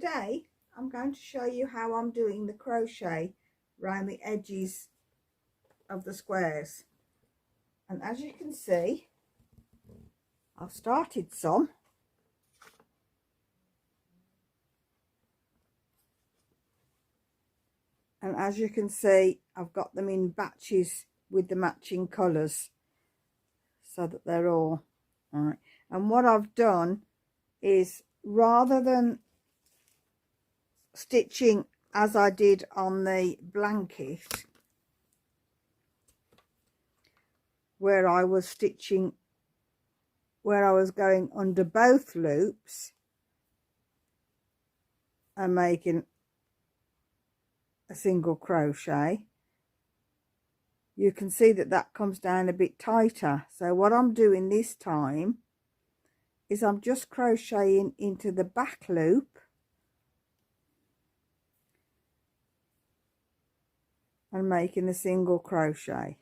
today I'm going to show you how I'm doing the crochet around the edges of the squares. And as you can see, I've started some, and as you can see, I've got them in batches with the matching colours so that they're all right. And what I've done is, rather than stitching as I did on the blanket, where I was stitching, where I was going under both loops and making a single crochet, you can see that that comes down a bit tighter. So what I'm doing this time is I'm just crocheting into the back loop and making a single crochet.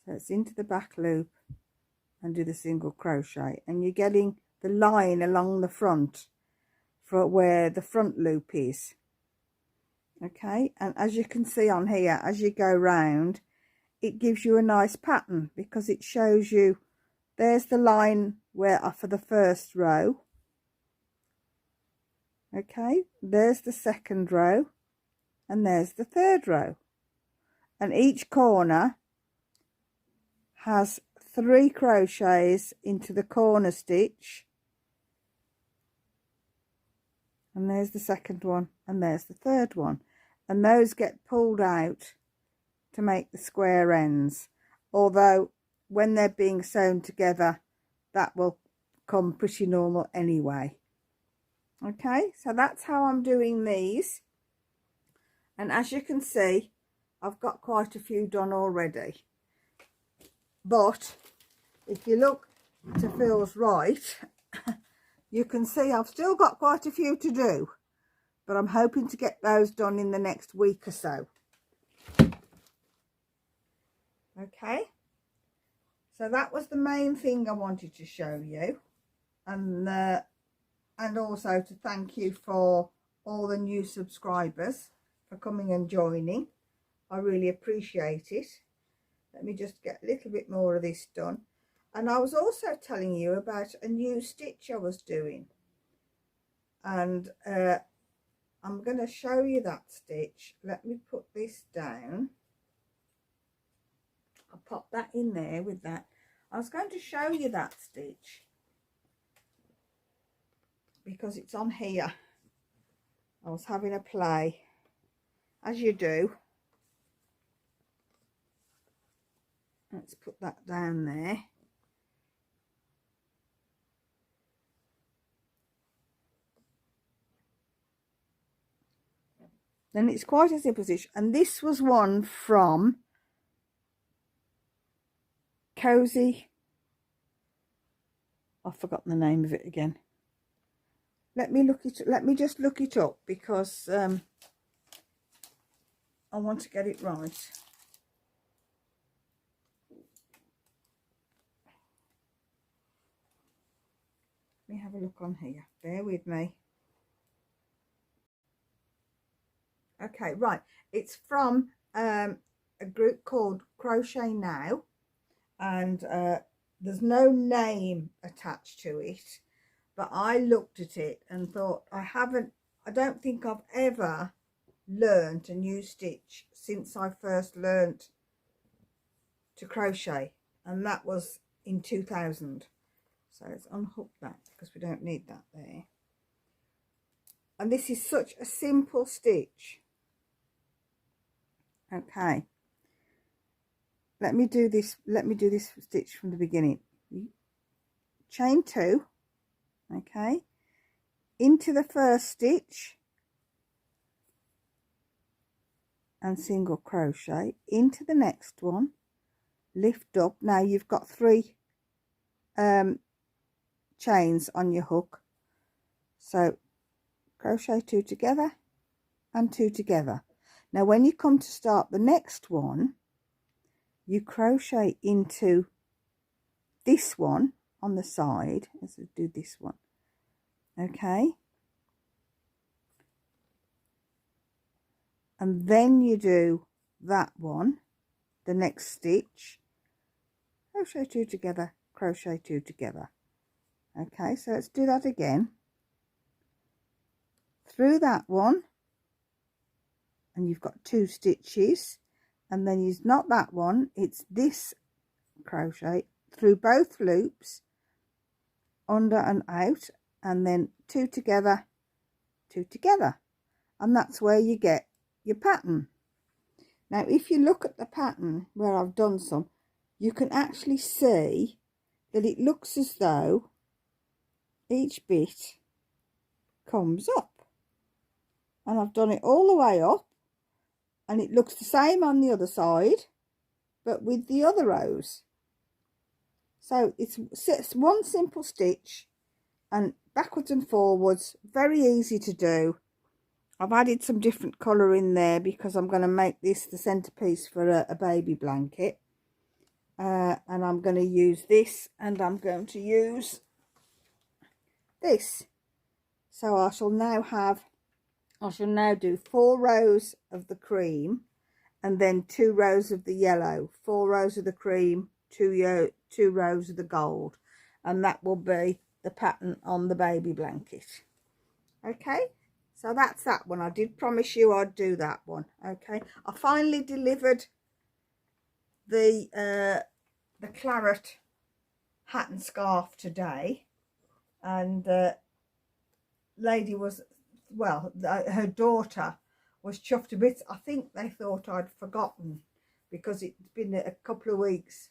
So it's into the back loop and do the single crochet, and you're getting the line along the front for where the front loop is. Okay, and as you can see on here, as you go round, it gives you a nice pattern because it shows you there's the line where for the first row. Okay, there's the second row, and there's the third row, and each corner has 3 crochets into the corner stitch, and there's the second one, and there's the third one, and those get pulled out to make the square ends, although when they're being sewn together that will come pretty normal anyway. Okay, so that's how I'm doing these, and as you can see, I've got quite a few done already. But if you look to Phil's right, you can see I've still got quite a few to do, but I'm hoping to get those done in the next week or so. Okay, so that was the main thing I wanted to show you, and also to thank you for all the new subscribers for coming and joining. I really appreciate it. Let me just get a little bit more of this done. And I was also telling you about a new stitch I was doing, and I'm going to show you that stitch. Let me put this down. I'll pop that in there with that. I was going to show you that stitch because it's on here. I was having a play, as you do. Let's put that down there. Then it's quite a simple stitch, and this was one from Cozy. I've forgotten the name of it again. Let me just look it up because I want to get it right. Let me have a look on here. Bear with me. Okay, right. It's from a group called Crochet Now, and there's no name attached to it, but I looked at it and thought I don't think I've ever learned a new stitch since I first learnt to crochet, and that was in 2000. So let's unhook that because we don't need that there. And this is such a simple stitch. Okay, let me do this stitch from the beginning. Chain 2, okay, into the first stitch and single crochet, into the next one, lift up. Now you've got 3 chains on your hook, so crochet 2 together and 2 together. Now when you come to start the next one, you crochet into this one on the side. Let's do this one. Okay, and then you do that one, the next stitch, crochet 2 together, crochet 2 together. Okay, so let's do that again. Through that one, and you've got 2 stitches, and then it's not that one, it's this crochet through both loops, under and out, and then 2 together, 2 together, and that's where you get your pattern. Now if you look at the pattern where I've done some, you can actually see that it looks as though each bit comes up, and I've done it all the way up, and it looks the same on the other side but with the other rows. So it's one simple stitch, and backwards and forwards, very easy to do. I've added some different colour in there because I'm going to make this the centerpiece for a baby blanket, and I'm going to use this, and I'm going to use this. So I shall now do 4 rows of the cream, and then 2 rows of the yellow, 4 rows of the cream, 2 rows of the gold, and that will be the pattern on the baby blanket. Okay, so that's that one. I did promise you I'd do that one. Okay, I finally delivered the claret hat and scarf today, and lady was, well, her daughter was chuffed a bit. I think they thought I'd forgotten because it's been a couple of weeks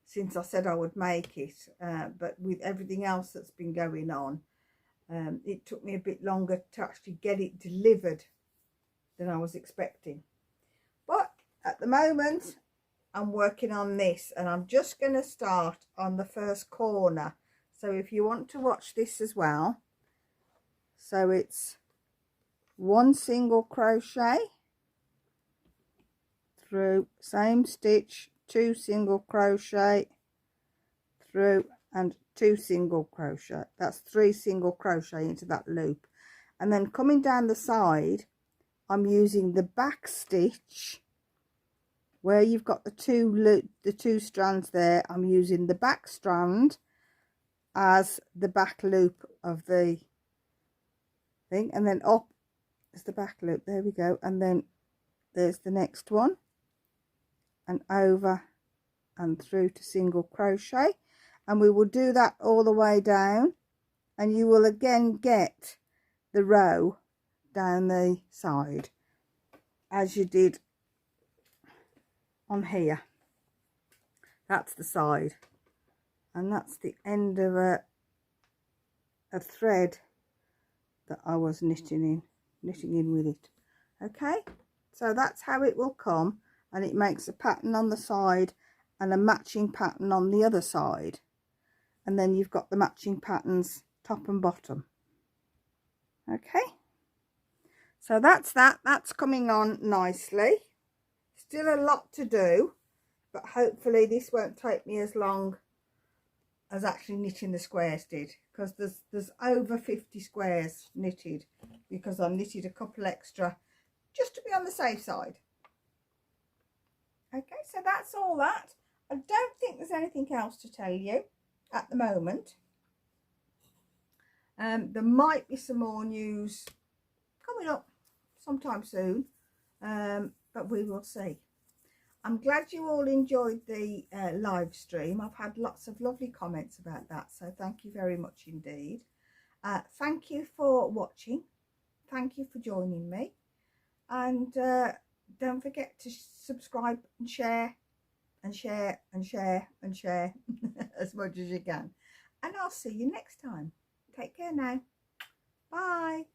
since I said I would make it, but with everything else that's been going on, it took me a bit longer to actually get it delivered than I was expecting. But at the moment I'm working on this, and I'm just going to start on the first corner. So if you want to watch this as well, so it's 1 single crochet through, same stitch, 2 single crochet through, and 2 single crochet. That's 3 single crochet into that loop, and then coming down the side I'm using the back stitch where you've got the two strands there. I'm using the back strand as the back loop of the thing, and then up is the back loop. There we go, and then there's the next one, and over and through to single crochet, and we will do that all the way down, and you will again get the row down the side as you did on here. That's the side, and that's the end of a thread that I was knitting in with it. Okay, so that's how it will come, and it makes a pattern on the side and a matching pattern on the other side, and then you've got the matching patterns top and bottom. Okay, so that's coming on nicely. Still a lot to do, but hopefully this won't take me as long as actually knitting the squares did, because there's over 50 squares knitted, because I knitted a couple extra just to be on the safe side. Okay, so that's all that. I don't think there's anything else to tell you at the moment. There might be some more news coming up sometime soon, but we will see. I'm glad you all enjoyed the live stream. I've had lots of lovely comments about that, so thank you very much indeed. Thank you for watching. Thank you for joining me, and don't forget to subscribe and share and share and share and share as much as you can, and I'll see you next time. Take care now. Bye.